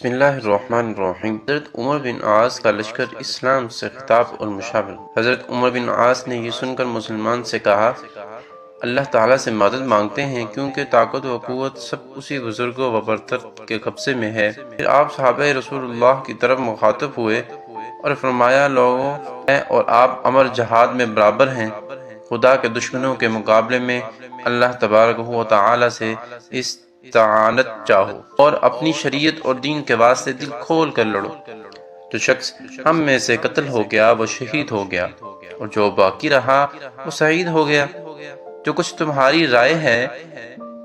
بسم اللہ الرحمن الرحیم۔ حضرت عمر بن عاص کا لشکر اسلام سے خطاب اور مشاور۔ حضرت عمر بن عاص نے یہ سن کر مسلمان سے کہا، اللہ تعالیٰ سے مدد مانگتے ہیں کیونکہ طاقت و قوت سب اسی بزرگ و برتر کے قبضے میں ہے۔ پھر آپ صحابہ رسول اللہ کی طرف مخاطب ہوئے اور فرمایا، لوگوں ہیں اور آپ امر جہاد میں برابر ہیں۔ خدا کے دشمنوں کے مقابلے میں اللہ تبارک و تعالیٰ سے استعانت چاہو اور اپنی شریعت اور دین کے واسطے دل کھول کر لڑو۔ جو شخص ہم میں سے قتل ہو گیا وہ شہید ہو گیا، اور جو باقی رہا وہ سعید ہو گیا۔ جو کچھ تمہاری رائے ہے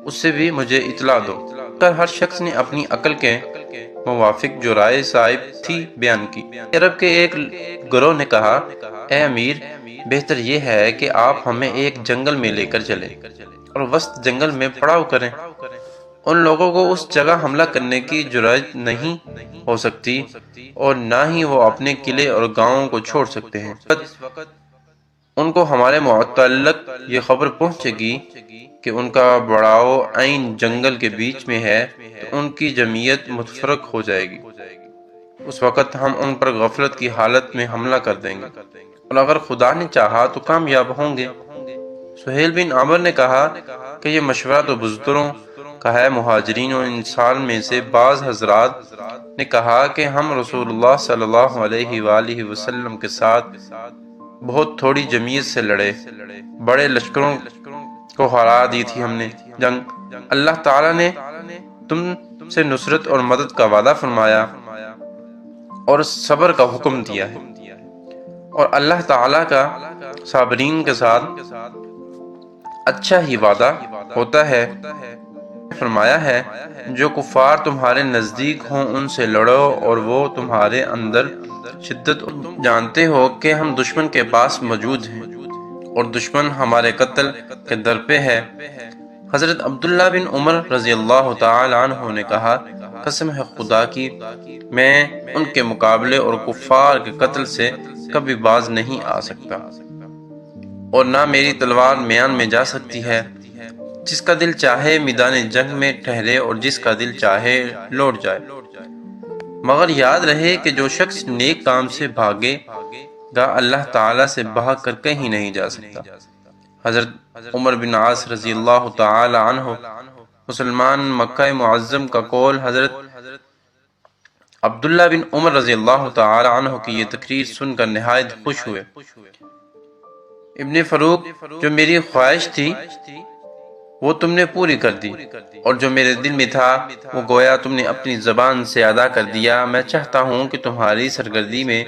اس سے بھی مجھے اطلاع دو۔ ہر شخص نے اپنی عقل کے موافق جو رائے صائب تھی بیان کی۔ عرب کے ایک گروہ نے کہا، اے امیر، بہتر یہ ہے کہ آپ ہمیں ایک جنگل میں لے کر چلیں اور وسط جنگل میں پڑاؤ کریں۔ ان لوگوں کو اس جگہ حملہ کرنے کی جرأت نہیں ہو سکتی اور نہ ہی وہ اپنے قلعے اور گاؤں کو چھوڑ سکتے ہیں۔ ان کو ہمارے متعلق یہ خبر پہنچے گی کہ ان کا بڑاؤ عین جنگل کے بیچ میں ہے تو ان کی جمعیت متفرق ہو جائے گی۔ اس وقت ہم ان پر غفلت کی حالت میں حملہ کر دیں گے اور اگر خدا نے چاہا تو کامیاب ہوں گے۔ سہیل بن عمر نے کہا کہ یہ مشورہ تو بزرگوں کا ہے۔ مہاجرین و انصار میں سے بعض حضرات نے کہا کہ ہم رسول اللہ صلی اللہ علیہ وآلہ وسلم کے ساتھ بہت تھوڑی جمعیت سے لڑے، بڑے لشکروں کو ہرا دی تھی ہم نے جنگ۔ اللہ تعالیٰ نے تم سے نصرت اور مدد کا وعدہ فرمایا اور صبر کا حکم دیا ہے، اور اللہ تعالیٰ کا صابرین کے ساتھ اچھا ہی وعدہ ہوتا ہے۔ فرمایا ہے، جو کفار تمہارے نزدیک ہوں ان سے لڑو اور وہ تمہارے اندر شدت جانتے ہو کہ ہم دشمن کے پاس موجود ہیں اور دشمن ہمارے قتل کے در پہ ہے۔ حضرت عبداللہ بن عمر رضی اللہ تعالی عنہ نے کہا، قسم ہے خدا کی، میں ان کے مقابلے اور کفار کے قتل سے کبھی باز نہیں آ سکتا اور نہ میری تلوار میان میں جا سکتی ہے۔ جس کا دل چاہے میدان جنگ میں ٹھہرے اور جس کا دل چاہے لوٹ جائے، مگر یاد رہے کہ جو شخص نیک کام سے بھاگے گا اللہ تعالیٰ سے بھاگ کر کہیں نہیں جا سکتا۔ حضرت عمر بن عاص رضی اللہ تعالی عنہ مسلمان مکہ معظم کا قول۔ حضرت عبداللہ بن عمر رضی اللہ تعالی عنہ کی یہ تقریر سن کر نہایت خوش ہوئے۔ ابن فروخ، جو میری خواہش تھی وہ تم نے پوری کر دی، اور جو میرے دل میں تھا وہ گویا تم نے اپنی زبان سے ادا کر دیا۔ میں چاہتا ہوں کہ تمہاری سرگردی میں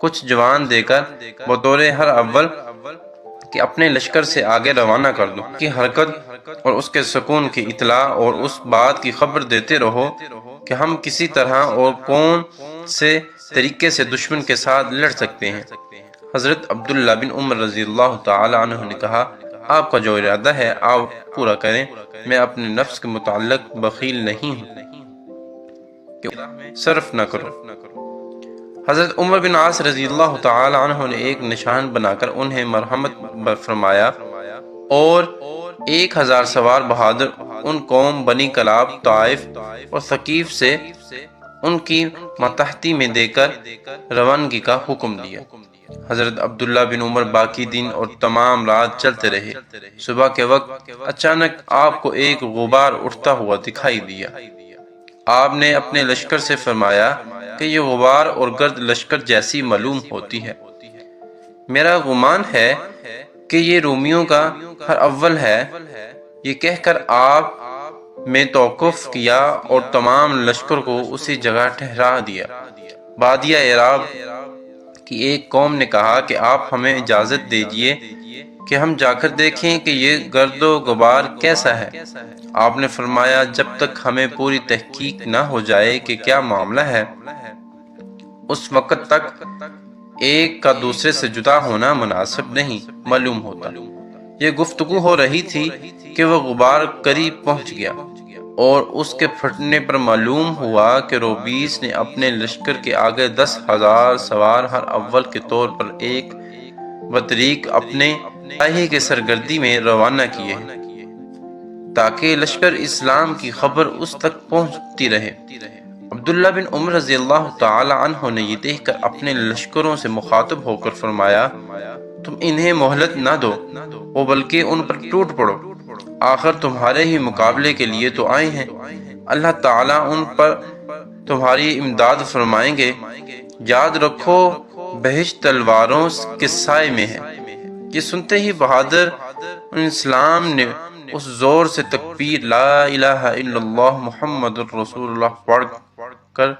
کچھ جوان دے کر بطور ہر اول کہ اپنے لشکر سے آگے روانہ کر دوں کہ حرکت اور اس کے سکون کی اطلاع اور اس بات کی خبر دیتے رہو کہ ہم کسی طرح اور کون سے طریقے سے دشمن کے ساتھ لڑ سکتے ہیں۔ حضرت عبداللہ بن عمر رضی اللہ تعالی عنہ نے کہا، آپ کا جو ارادہ ہے آپ پورا کریں، میں اپنے نفس کے متعلق بخیل نہیں ہوں کہ صرف نہ کرو۔ حضرت عمر بن عاص رضی اللہ تعالی عنہ نے ایک نشان بنا کر انہیں مرحمت فرمایا اور 1000 سوار بہادر ان قوم بنی کلاب، طائف اور ثقیف سے ان کی ماتحتی میں دے کر روانگی کا حکم دیا۔ حضرت عبداللہ بن عمر باقی دن اور تمام رات چلتے رہے۔ صبح کے وقت اچانک آپ کو ایک غبار اٹھتا ہوا دکھائی دیا۔ آپ نے اپنے لشکر سے فرمایا کہ یہ غبار اور گرد لشکر جیسی معلوم ہوتی ہے۔ میرا گمان ہے کہ یہ رومیوں کا ہر اول ہے۔ یہ کہہ کر آپ میں توقف کیا اور تمام لشکر کو اسی جگہ ٹھہرا دیا۔ بادیہ عرب کی ایک قوم نے کہا کہ آپ ہمیں اجازت دیجیے کہ ہم جا کر دیکھیں کہ یہ گرد و غبار کیسا ہے۔ آپ نے فرمایا، جب تک ہمیں پوری تحقیق نہ ہو جائے کہ کیا معاملہ ہے اس وقت تک ایک کا دوسرے سے جدا ہونا مناسب نہیں معلوم ہوتا۔ یہ گفتگو ہو رہی تھی کہ وہ غبار قریب پہنچ گیا اور اس کے پھٹنے پر معلوم ہوا کہ روبیس نے اپنے لشکر کے آگے 10,000 سوار ہر اول کے طور پر ایک بطریق اپنے راہی کے سرگردی میں روانہ کیے ہیں تاکہ لشکر اسلام کی خبر اس تک پہنچتی رہے۔ عبداللہ بن عمر رضی اللہ تعالی عنہ نے یہ دیکھ کر اپنے لشکروں سے مخاطب ہو کر فرمایا، تم انہیں مہلت نہ دو، وہ بلکہ ان پر ٹوٹ پڑو، آخر تمہارے ہی مقابلے کے لیے تو آئے ہیں، اللہ تعالیٰ ان پر تمہاری امداد فرمائیں گے، یاد رکھو بہشت تلواروں کے سائے میں ہے۔ یہ سنتے ہی بہادر اسلام نے اس زور سے تکبیر لا الہ الا اللہ محمد الرسول اللہ پڑھ کر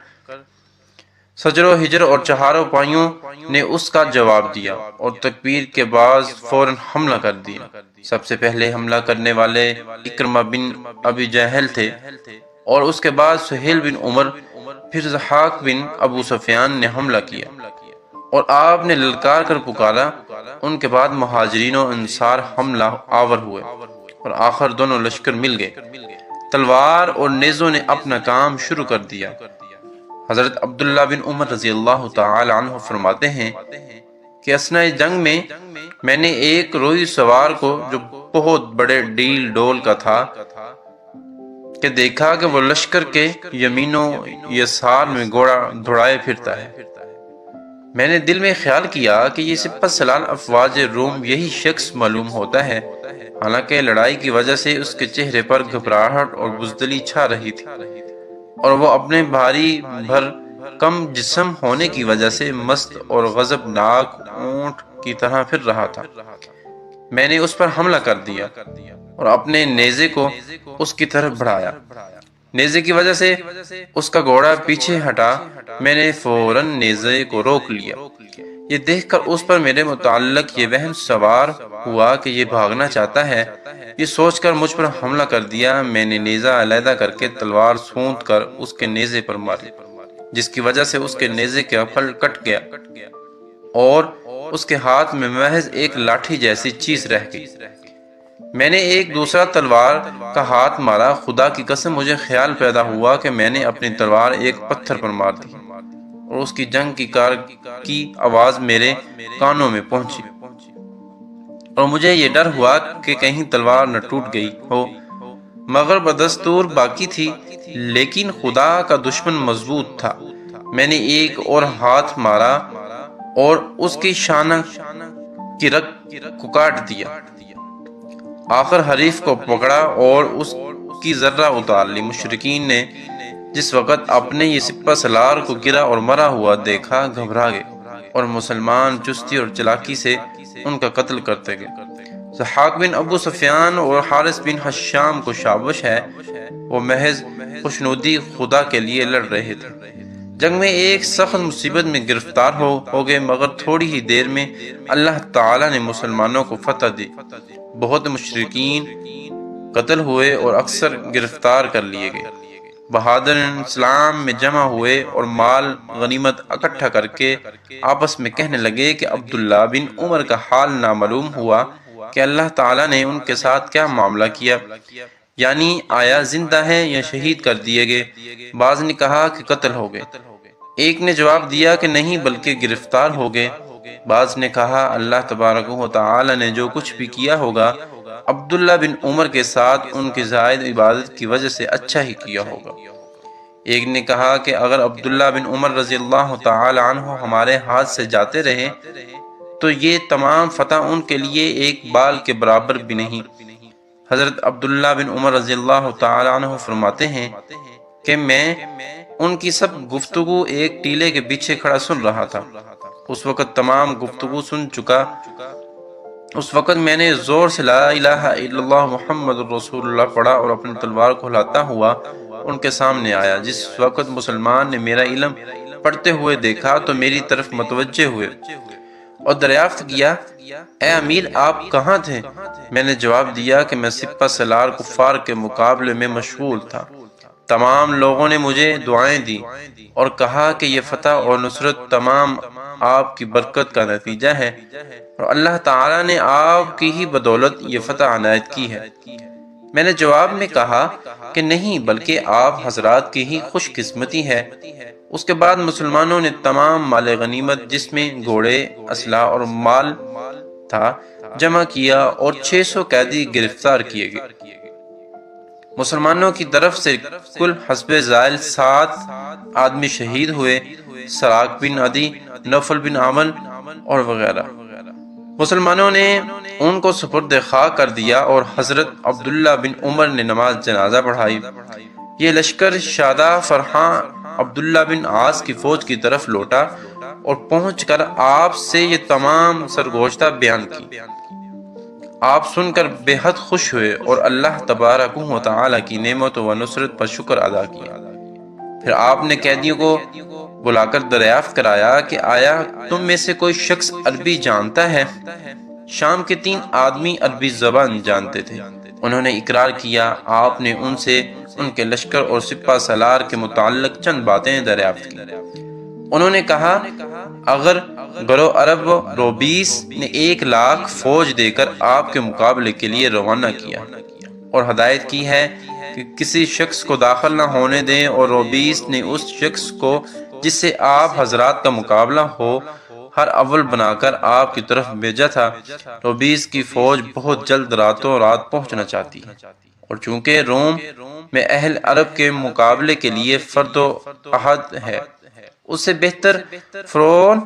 سجر و ہجر اور چہاروں پائیوں نے اس کا جواب دیا اور تکبیر کے بعد فوراً حملہ کر دیا۔ سب سے پہلے حملہ کرنے والے اکرمہ بن ابی جہل تھے اور اس کے بعد سہیل بن عمر، پھر ضحاک بن ابو سفیان نے حملہ کیا اور آپ نے للکار کر پکارا۔ ان کے بعد مہاجرین و انصار حملہ آور ہوئے اور آخر دونوں لشکر مل گئے۔ تلوار اور نیزوں نے اپنا کام شروع کر دیا۔ حضرت عبداللہ بن عمر رضی اللہ تعالی عنہ فرماتے ہیں کہ اثناء جنگ میں میں نے ایک روئی سوار کو جو بہت بڑے ڈیل ڈول کا تھا کہ دیکھا کہ وہ لشکر کے یمین و یسار میں گھوڑا دوڑائے پھرتا ہے۔ میں نے دل میں خیال کیا کہ یہ سپہ سالار افواج روم یہی شخص معلوم ہوتا ہے، حالانکہ لڑائی کی وجہ سے اس کے چہرے پر گھبراہٹ اور بزدلی چھا رہی تھی اور وہ اپنے بھاری بھر کم جسم ہونے کی وجہ سے مست اور غضبناک اونٹ کی طرح پھر رہا تھا۔ میں نے اس پر حملہ کر دیا اور اپنے نیزے کو اس کی طرف بڑھایا۔ نیزے کی وجہ سے اس کا گھوڑا پیچھے ہٹا، میں نے فوراً نیزے کو روک لیا۔ یہ دیکھ کر اس پر میرے متعلق یہ وہم سوار ہوا کہ یہ بھاگنا چاہتا ہے، یہ سوچ کر مجھ پر حملہ کر دیا۔ میں نے نیزہ علیحدہ کر کے تلوار سونت کر اس کے نیزے پر ماری، جس کی وجہ سے اس کے نیزے کا پھل کٹ گیا اور اس کے ہاتھ میں محض ایک لاٹھی جیسی چیز رہ گئی۔ میں نے ایک دوسرا تلوار کا ہاتھ مارا، خدا کی قسم مجھے خیال پیدا ہوا کہ میں نے اپنی تلوار ایک پتھر پر مار دی اور اس کی جنگ کی کار کی آواز میرے کانوں میں پہنچی اور مجھے یہ ڈر ہوا کہ کہیں تلوار نہ ٹوٹ گئی ہو، مگر بدستور باقی تھی، لیکن خدا کا دشمن مضبوط تھا۔ میں نے ایک اور ہاتھ مارا اور اس کی شانہ کی رگ کو کاٹ دیا، آخر حریف کو پکڑا اور اس کی ذرہ اتار لی۔ مشرکین نے جس وقت اپنے یہ سپہ سالار کو گرا اور مرا ہوا دیکھا، گھبرا گئے اور مسلمان چستی اور چلاکی سے ان کا قتل کرتے گئے۔ ضحاک بن ابو سفیان اور حارث بن حشام کو شابش ہے، وہ محض خوشنودی خدا کے لیے لڑ رہے تھے۔ جنگ میں ایک سخت مصیبت میں گرفتار ہو گئے، مگر تھوڑی ہی دیر میں اللہ تعالیٰ نے مسلمانوں کو فتح دی۔ بہت مشرکین قتل ہوئے اور اکثر گرفتار کر لیے گئے۔ بہادر اسلام میں جمع ہوئے اور مال غنیمت اکٹھا کر کے آپس میں کہنے لگے کہ عبداللہ بن عمر کا حال نامعلوم ہوا کہ اللہ تعالیٰ نے ان کے ساتھ کیا معاملہ کیا، یعنی آیا زندہ ہے یا شہید کر دیے گئے۔ بعض نے کہا کہ قتل ہو گئے، ایک نے جواب دیا کہ نہیں بلکہ گرفتار ہو گئے۔ بعض نے کہا اللہ تبارک و تعالی نے جو کچھ بھی کیا ہوگا عبداللہ بن عمر کے ساتھ ان کی زائد عبادت کی وجہ سے اچھا ہی کیا ہوگا۔ ایک نے کہا کہ اگر عبداللہ بن عمر رضی اللہ تعالی عنہ ہمارے ہاتھ سے جاتے رہے تو یہ تمام فتح ان کے لیے ایک بال کے برابر بھی نہیں۔ حضرت عبداللہ بن عمر رضی اللہ تعالی عنہ فرماتے ہیں کہ میں ان کی سب گفتگو ایک ٹیلے کے پیچھے کھڑا سن رہا تھا۔ اس وقت تمام گفتگو سن چکا، اس وقت میں نے زور سے لا الہ الا اللہ محمد الرسول اللہ پڑھا اور اپنی تلوار کو ہلاتا ہوا ان کے سامنے آیا۔ جس وقت مسلمان نے میرا علم پڑھتے ہوئے دیکھا تو میری طرف متوجہ ہوئے اور دریافت کیا، اے امیر آپ کہاں تھے؟ میں نے جواب دیا کہ میں سپہ سالار کفار کے مقابلے میں مشغول تھا۔ تمام لوگوں نے مجھے دعائیں دی اور کہا کہ یہ فتح اور نصرت تمام آپ کی برکت کا نتیجہ ہے اور اللہ تعالیٰ نے آپ کی ہی بدولت یہ فتح عنایت کی ہے۔ میں نے جواب میں کہا کہ نہیں بلکہ آپ حضرات کی ہی خوش قسمتی ہے۔ اس کے بعد مسلمانوں نے تمام مال غنیمت جس میں گھوڑے، اسلحہ اور مال تھا جمع کیا اور 600 قیدی گرفتار کیے گئے۔ مسلمانوں کی طرف سے کل حسب ذائل 7 آدمی شہید ہوئے، سراق بن عدی، نوفل بن عامر اور وغیرہ۔ مسلمانوں نے ان کو سپرد خاک کر دیا اور حضرت عبداللہ بن عمر نے نماز جنازہ پڑھائی۔ یہ لشکر شادہ فرحاں عبداللہ بن عاص کی فوج کی طرف لوٹا اور پہنچ کر آپ سے یہ تمام سرگوشتہ بیان کی۔ آپ سن کر بے حد خوش ہوئے اور اللہ تبارک و تعالی کی نعمت و نصرت پر شکر ادا کیا۔ پھر آپ نے قیدیوں کو بلا کر دریافت کرایا کہ آیا تم میں سے کوئی شخص عربی جانتا ہے؟ شام کے 3 آدمی عربی زبان جانتے تھے۔ انہوں نے اقرار کیا۔ آپ نے ان سے ان کے لشکر اور سپہ سالار کے متعلق چند باتیں دریافت کی۔ انہوں نے کہا اگر گروہ عرب روبیس نے 1 لاکھ فوج دے کر آپ کے مقابلے کے لیے روانہ کیا اور ہدایت کی ہے کہ کسی شخص کو داخل نہ ہونے دیں، اور روبیس نے اس شخص کو جس سے آپ حضرات کا مقابلہ ہو ہر اول بنا کر آپ کی طرف بھیجا تھا۔ روبیس کی فوج بہت جلد راتوں رات پہنچنا چاہتی ہے، اور چونکہ روم میں اہل عرب کے مقابلے کے لیے فرد و عہد ہے، اس سے بہتر فرعون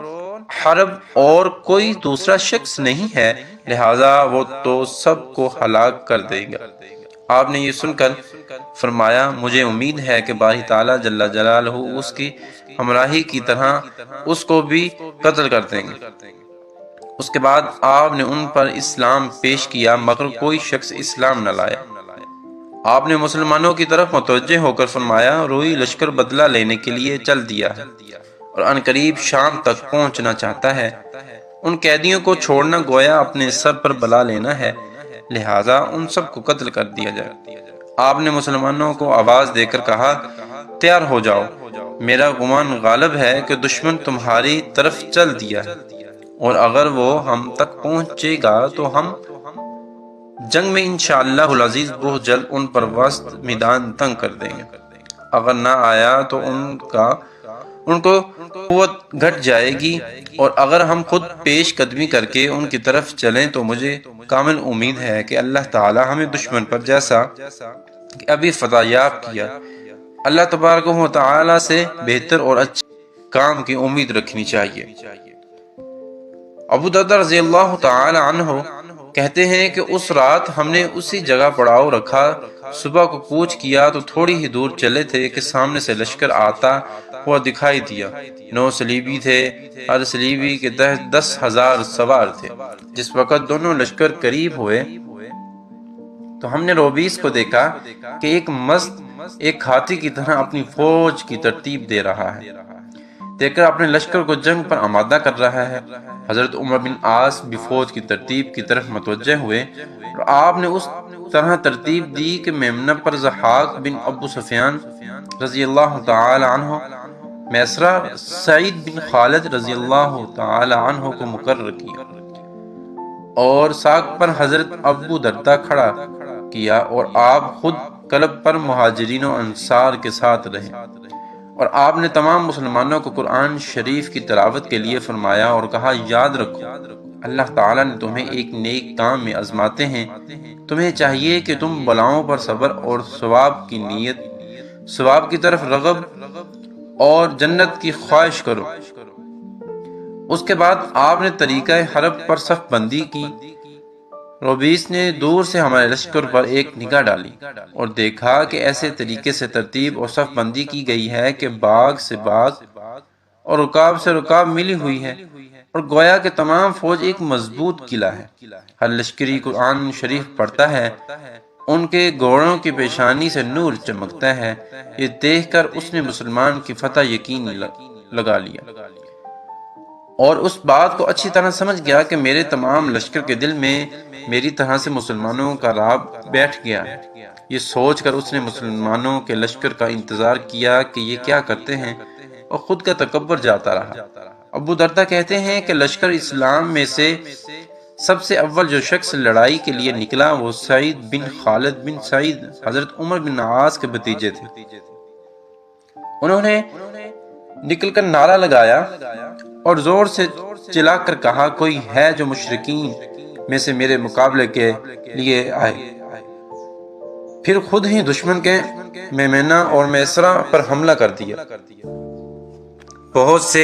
حرب اور کوئی دوسرا شخص نہیں ہے، لہذا وہ تو سب کو ہلاک کر دے گا۔ آپ نے یہ سن کر فرمایا مجھے امید ہے کہ باری تعالیٰ جل جلالہ اس کی ہمراہی کی طرح اس کو بھی قتل کر دیں گے۔ اس کے بعد آپ نے ان پر اسلام پیش کیا، مگر کوئی شخص اسلام نہ لایا۔ آپ نے مسلمانوں کی طرف متوجہ ہو کر فرمایا روئی لشکر بدلہ لینے کے لیے چل دیا ہے اور عنقریب شام تک پہنچنا چاہتا ہے۔ ان قیدیوں کو چھوڑنا گویا اپنے سر پر بلا لینا ہے، لہذا ان سب کو قتل کر دیا جائے۔ آپ نے مسلمانوں کو آواز دے کر کہا تیار ہو جاؤ، میرا گمان غالب ہے کہ دشمن تمہاری طرف چل دیا ہے، اور اگر وہ ہم تک پہنچے گا تو ہم جنگ میں انشاءاللہ العزیز بہت جلد ان پر وسط میدان تنگ کر دیں گے۔ اگر نہ آیا تو ان کو قوت گھٹ جائے گی، اور اگر ہم خود پیش قدمی کر کے ان کی طرف چلیں تو مجھے کامل امید ہے کہ اللہ تعالی ہمیں دشمن پر جیسا کہ ابھی فتح یاب کیا، اللہ تبارک و تعالی سے بہتر اور اچھے کام کی امید رکھنی چاہیے۔ ابو درداء رضی اللہ تعالی عنہ کہتے ہیں کہ اس رات ہم نے اسی جگہ پڑاؤ رکھا، صبح کو کوچ کیا تو تھوڑی ہی دور چلے تھے کہ سامنے سے لشکر آتا ہوا دکھائی دیا۔ 9 صلیبی تھے، ہر صلیبی کے تحت 10,000 سوار تھے۔ جس وقت دونوں لشکر قریب ہوئے تو ہم نے روبیس کو دیکھا کہ ایک مست ایک ہاتھی کی طرح اپنی فوج کی ترتیب دے رہا ہے، دیکھ کر اپنے لشکر کو جنگ پر آمادہ کر رہا ہے۔ حضرت عمر بن عاص بھی فوج کی ترتیب کی طرف متوجہ ہوئے، اور آپ نے اس طرح ترتیب دی کہ میمنہ پر ضحاک بن ابو سفیان رضی اللہ تعالی عنہ، میسرہ سعید بن خالد رضی اللہ تعالی عنہ کو مقرر کیا، اور ساق پر حضرت ابو دردہ کھڑا کیا، اور آپ خود قلب پر مہاجرین و انصار کے ساتھ رہے، اور آپ نے تمام مسلمانوں کو قرآن شریف کی تلاوت کے لیے فرمایا اور کہا یاد رکھو اللہ تعالیٰ نے تمہیں ایک نیک کام میں آزماتے ہیں، تمہیں چاہیے کہ تم بلاؤں پر صبر اور ثواب کی نیت، ثواب کی طرف رغب اور جنت کی خواہش کرو۔ اس کے بعد آپ نے طریقہ حرب پر صف بندی کی۔ روبیس نے دور سے ہمارے لشکر پر ایک نگاہ ڈالی اور دیکھا کہ ایسے طریقے سے ترتیب اور صف بندی کی گئی ہے کہ باغ سے باغ اور رکاب سے رکاب ملی ہوئی ہے، اور گویا کہ تمام فوج ایک مضبوط قلعہ ہے۔ ہر لشکری قرآن شریف پڑھتا ہے، ان کے گھوڑوں کی پیشانی سے نور چمکتا ہے۔ یہ دیکھ کر اس نے مسلمان کی فتح یقین لگا لیا، اور اس بات کو اچھی طرح سمجھ گیا کہ میرے تمام لشکر کے دل میں میری طرح سے مسلمانوں کا رعب بیٹھ گیا۔ یہ سوچ کر اس نے مسلمانوں کے لشکر کا انتظار کیا کہ یہ کیا کرتے ہیں، اور خود کا تکبر جاتا رہا۔ ابو دردہ کہتے ہیں کہ لشکر اسلام میں سے سب سے اول جو شخص لڑائی کے لیے نکلا وہ سعید بن خالد بن سعید حضرت عمر بن عاص کے بھتیجے تھے۔ انہوں نے نکل کر نعرہ لگایا اور زور سے چلا کر کہا کوئی ہے جو مشرکین میں سے میرے مقابلے کے لیے آئے۔ پھر خود ہی دشمن کے میمنہ اور میسرہ پر حملہ کر دیا، بہت سے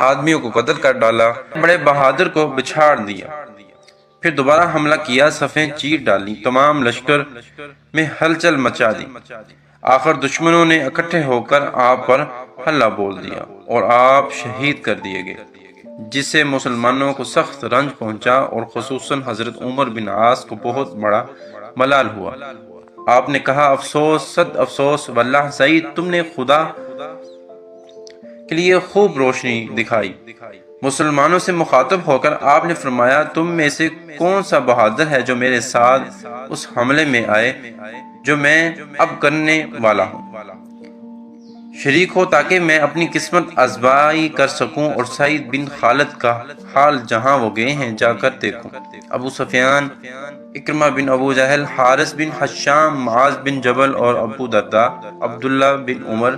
آدمیوں کو قتل کر ڈالا، بڑے بہادر کو بچھاڑ دیا، پھر دوبارہ حملہ کیا، صفیں چیر ڈالی، تمام لشکر میں ہلچل مچا دی، آخر دشمنوں نے اکٹھے ہو کر آپ پر حملہ بول دیا اور آپ شہید کر دیے گئے، جس سے مسلمانوں کو سخت رنج پہنچا اور خصوصاً حضرت عمر بن عاص کو بہت بڑا ملال ہوا۔ آپ نے کہا، افسوس، صد افسوس، واللہ سعید، تم نے خدا کے لیے خوب روشنی دکھائی۔ مسلمانوں سے مخاطب ہو کر آپ نے فرمایا، تم میں سے کون سا بہادر ہے جو میرے ساتھ اس حملے میں آئے جو میں اب کرنے والا ہوں، شریک ہو تاکہ میں اپنی قسمت آزمائی کر سکوں اور سعید بن خالد کا حال جہاں وہ گئے ہیں جا کر دیکھوں۔ ابو سفیان، اکرمہ بن ابو جہل، حارث بن حشام، معاذ بن جبل اور ابو درداء، عبداللہ بن عمر،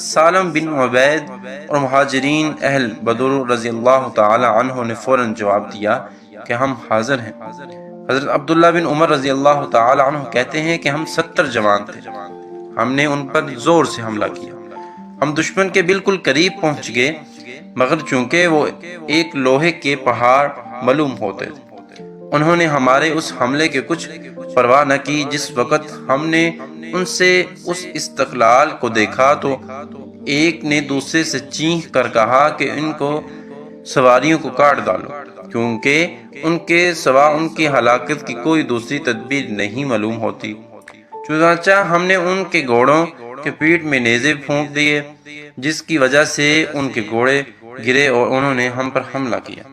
سالم بن عبید اور مہاجرین اہل بدر رضی اللہ تعالی عنہ نے فوراً جواب دیا کہ ہم حاضر ہیں۔ حضرت عبداللہ بن عمر رضی اللہ تعالی عنہ کہتے ہیں کہ ہم 70 جوان تھے، ہم نے ان پر زور سے حملہ کیا، ہم دشمن کے بالکل قریب پہنچ گئے، مگر چونکہ وہ ایک لوہے کے پہاڑ معلوم ہوتے تھے، انہوں نے ہمارے اس حملے کے کچھ پرواہ نہ کی۔ جس وقت ہم نے ان سے اس استقلال کو دیکھا تو ایک نے دوسرے سے چیخ کر کہا کہ ان کو سواریوں کو کاٹ ڈالو، کیونکہ ان کے سوا ان کی ہلاکت کی کوئی دوسری تدبیر نہیں معلوم ہوتی۔ چنانچہ ہم نے ان کے گھوڑوں کے پیٹھ میں نیزے پھونک دیے، جس کی وجہ سے ان کے گھوڑے گرے اور انہوں نے ہم پر حملہ کیا۔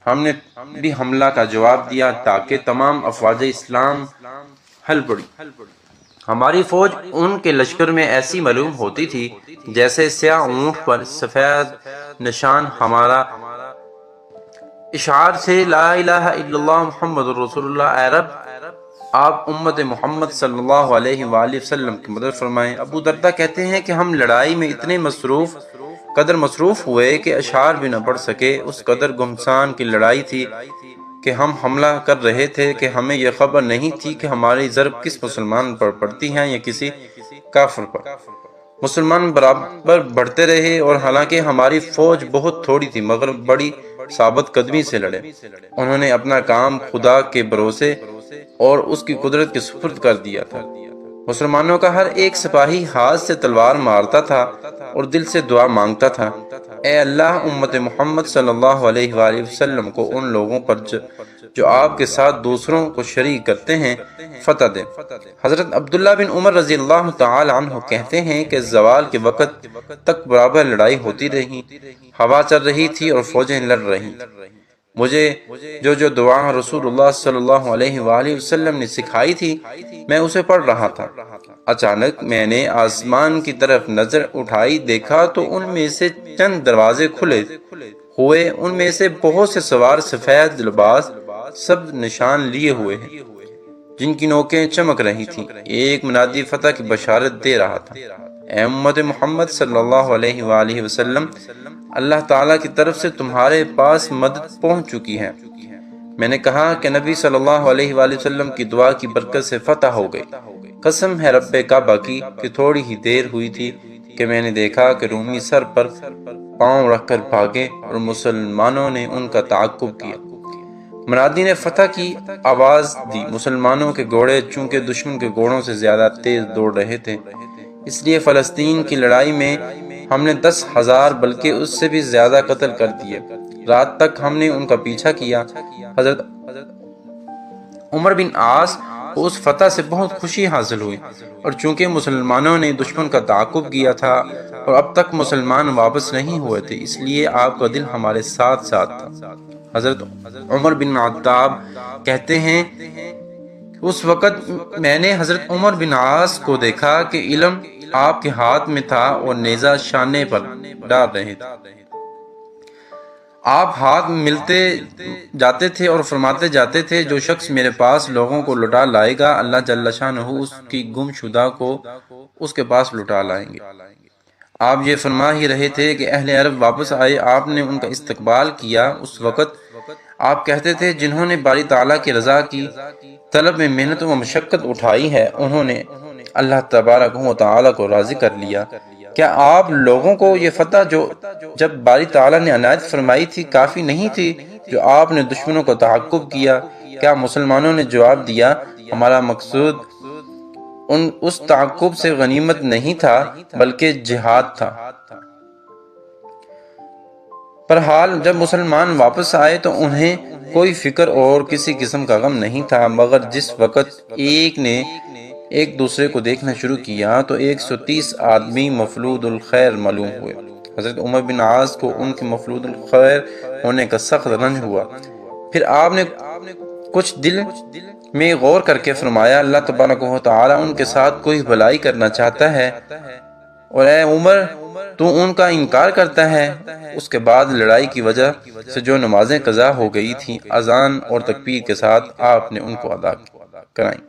ہم نے بھی حملہ کا جواب دیا تاکہ تمام افواج اسلام ہل پڑی۔ ہماری فوج ان کے لشکر میں ایسی معلوم ہوتی تھی جیسے سیاہ اونٹ پر سفید نشان۔ ہمارا اشعار سے لا الہ الا اللہ محمد رسول اللہ، اے رب آپ امت محمد صلی اللہ علیہ وآلہ وسلم کی مدد فرمائیں۔ ابو دردہ کہتے ہیں کہ ہم لڑائی میں اتنے قدر مصروف ہوئے کہ اشعار بھی نہ پڑھ سکے، اس قدر گھمسان کی لڑائی تھی کہ ہم حملہ کر رہے تھے کہ ہمیں یہ خبر نہیں تھی کہ ہماری ضرب کس مسلمان پر پڑتی ہے یا کسی کافر پر۔ مسلمان برابر بڑھتے رہے اور حالانکہ ہماری فوج بہت تھوڑی تھی مگر بڑی ثابت قدمی سے لڑے۔ انہوں نے اپنا کام خدا کے بھروسے اور اس کی قدرت کے سپرد کر دیا تھا۔ مسلمانوں کا ہر ایک سپاہی ہاتھ سے تلوار مارتا تھا اور دل سے دعا مانگتا تھا، اے اللہ امت محمد صلی اللہ علیہ وآلہ وسلم کو ان لوگوں پر جو آپ کے ساتھ دوسروں کو شریک کرتے ہیں فتح دے۔ حضرت عبداللہ بن عمر رضی اللہ تعالی عنہ کہتے ہیں کہ زوال کے وقت تک برابر لڑائی ہوتی رہی، ہوا چل رہی تھی اور فوجیں لڑ رہی تھیں۔ مجھے جو دعا رسول اللہ صلی اللہ علیہ وآلہ وسلم نے سکھائی تھی میں اسے پڑھ رہا تھا۔ اچانک میں نے آسمان کی طرف نظر اٹھائی، دیکھا تو ان میں سے چند دروازے کھلے ہوئے، ان میں سے بہت سے سوار سفید لباس سب نشان لیے ہوئے ہیں جن کی نوکیں چمک رہی تھیں۔ ایک منادی فتح کی بشارت دے رہا تھا، اے امت محمد صلی اللہ علیہ وآلہ وسلم، اللہ تعالیٰ کی طرف سے تمہارے پاس مدد پہنچ چکی ہے۔ میں نے کہا کہ نبی صلی اللہ علیہ وآلہ وسلم کی دعا کی برکت سے فتح ہو گئی۔ قسم ہے رب کعبہ کی کہ تھوڑی ہی دیر ہوئی تھی کہ میں نے دیکھا کہ رومی سر پر پاؤں رکھ کر بھاگے اور مسلمانوں نے ان کا تعاقب کیا۔ منادی نے فتح کی آواز دی۔ مسلمانوں کے گھوڑے چونکہ دشمن کے گھوڑوں سے زیادہ تیز دوڑ رہے تھے، اس لیے فلسطین کی لڑائی میں ہم نے 10,000 بلکہ اس سے بھی زیادہ قتل کر دیے۔ رات تک ہم نے ان کا پیچھا کیا۔ حضرت عمر بن عاص کو اس فتح سے بہت خوشی حاصل ہوئی، اور چونکہ مسلمانوں نے دشمن کا تعاقب کیا تھا اور اب تک مسلمان واپس نہیں ہوئے تھے، اس لیے آپ کا دل ہمارے ساتھ تھا۔ حضرت عمر بن عطاب کہتے ہیں اس وقت میں نے حضرت عمر بن عاص کو دیکھا کہ علم آپ کے ہاتھ میں تھا اور نیزہ شانے پر ڈال رہے تھے۔ آپ ہاتھ ملتے جاتے تھے اور فرماتے جاتے تھے، جو شخص میرے پاس لوگوں کو لٹا لائے گا اللہ جل شانہ اس کی گم شدہ کو اس کے پاس لٹا لائیں گے۔ آپ یہ فرما ہی رہے تھے کہ اہل عرب واپس آئے، آپ نے ان کا استقبال کیا۔ اس وقت آپ کہتے تھے جنہوں نے باری تعالیٰ کی رضا کی طلب میں محنت و مشقت اٹھائی ہے انہوں نے اللہ تبارک و تعالیٰ کو راضی کر لیا۔ کیا آپ لوگوں کو یہ فتح جو جب باری تعالیٰ نے عنایت فرمائی تھی کافی نہیں تھی جو آپ نے دشمنوں کو تعاقب کیا؟ کیا مسلمانوں نے جواب دیا ہمارا مقصود اس تعاقب سے غنیمت نہیں تھا بلکہ جہاد تھا۔ بہرحال جب مسلمان واپس آئے تو انہیں کوئی فکر اور کسی قسم کا غم نہیں تھا، مگر جس وقت ایک نے ایک دوسرے کو دیکھنا شروع کیا تو 130 آدمی مفلوج الخیر معلوم ہوئے۔ حضرت عمر بن عاص کو ان کے مفلوج الخیر ہونے کا سخت رنج ہوا۔ پھر آپ نے کچھ دل میں غور کر کے فرمایا اللہ تبارک و تعالی ان کے ساتھ کوئی بھلائی کرنا چاہتا ہے اور اے عمر تو ان کا انکار کرتا ہے۔ اس کے بعد لڑائی کی وجہ سے جو نمازیں قضا ہو گئی تھیں اذان اور تکبیر کے ساتھ آپ نے ان کو ادا کرائیں۔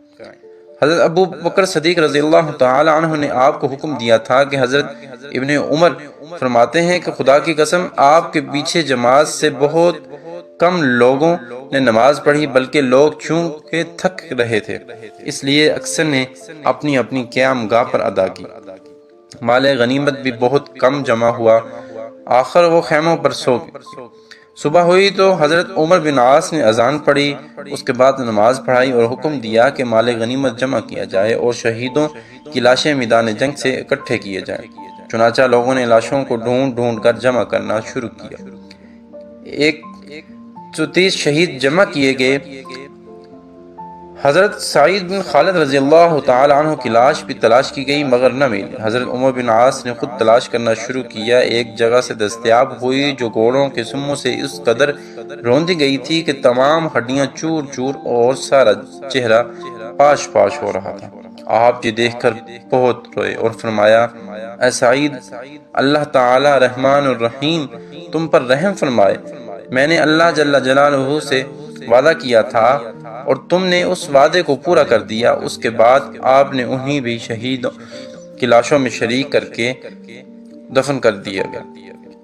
حضرت ابو بکر صدیق رضی اللہ تعالی عنہ نے آپ کو حکم دیا تھا کہ حضرت ابن عمر فرماتے ہیں کہ خدا کی قسم آپ کے پیچھے جماعت سے بہت کم لوگوں نے نماز پڑھی، بلکہ لوگ چونکہ تھک رہے تھے اس لیے اکثر نے اپنی اپنی قیام گاہ پر ادا کی۔ مال غنیمت بھی بہت کم جمع ہوا، آخر وہ خیموں پر سو گئے۔ صبح ہوئی تو حضرت عمر بن عاص نے اذان پڑھی، اس کے بعد نماز پڑھائی اور حکم دیا کہ مال غنیمت جمع کیا جائے اور شہیدوں کی لاشیں میدان جنگ سے اکٹھے کیے جائیں۔ چنانچہ لوگوں نے لاشوں کو ڈھونڈ ڈھونڈ کر جمع کرنا شروع کیا۔ 130 شہید جمع کیے گئے۔ حضرت سعید بن خالد رضی اللہ تعالی عنہ کی لاش بھی تلاش کی گئی مگر نہ ملی۔ حضرت عمر بن عاص نے خود تلاش کرنا شروع کیا، ایک جگہ سے دستیاب ہوئی جو گھوڑوں کے سموں سے اس قدر روندی گئی تھی کہ تمام ہڈیاں چور چور اور سارا چہرہ پاش پاش ہو رہا تھا۔ آپ یہ دیکھ کر بہت روئے اور فرمایا اے سعید، اللہ تعالی رحمان الرحیم تم پر رحم فرمائے۔ میں نے اللہ جل جلالہ سے وعدہ کیا تھا اور تم نے اس وعدے کو پورا کر دیا۔ اس کے بعد آپ نے انہیں بھی شہیدوں کی لاشوں میں شریک کر کے دفن کر دیا گیا۔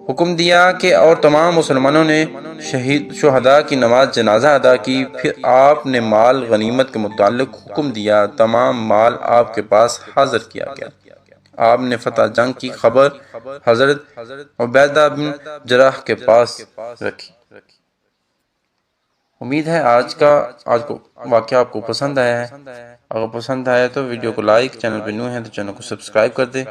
حکم دیا کہ اور تمام مسلمانوں نے شہداء کی نماز جنازہ ادا کی۔ پھر آپ نے مال غنیمت کے متعلق حکم دیا، تمام مال آپ کے پاس حاضر کیا گیا۔ آپ نے فتح جنگ کی خبر حضرت عبیدہ بن جراح کے پاس رکھی۔ امید ہے آج کو واقعہ آپ کو پسند آیا ہے۔ اگر پسند آیا تو ویڈیو کو لائک، چینل پہ نیو ہیں تو چینل کو سبسکرائب کر دیں۔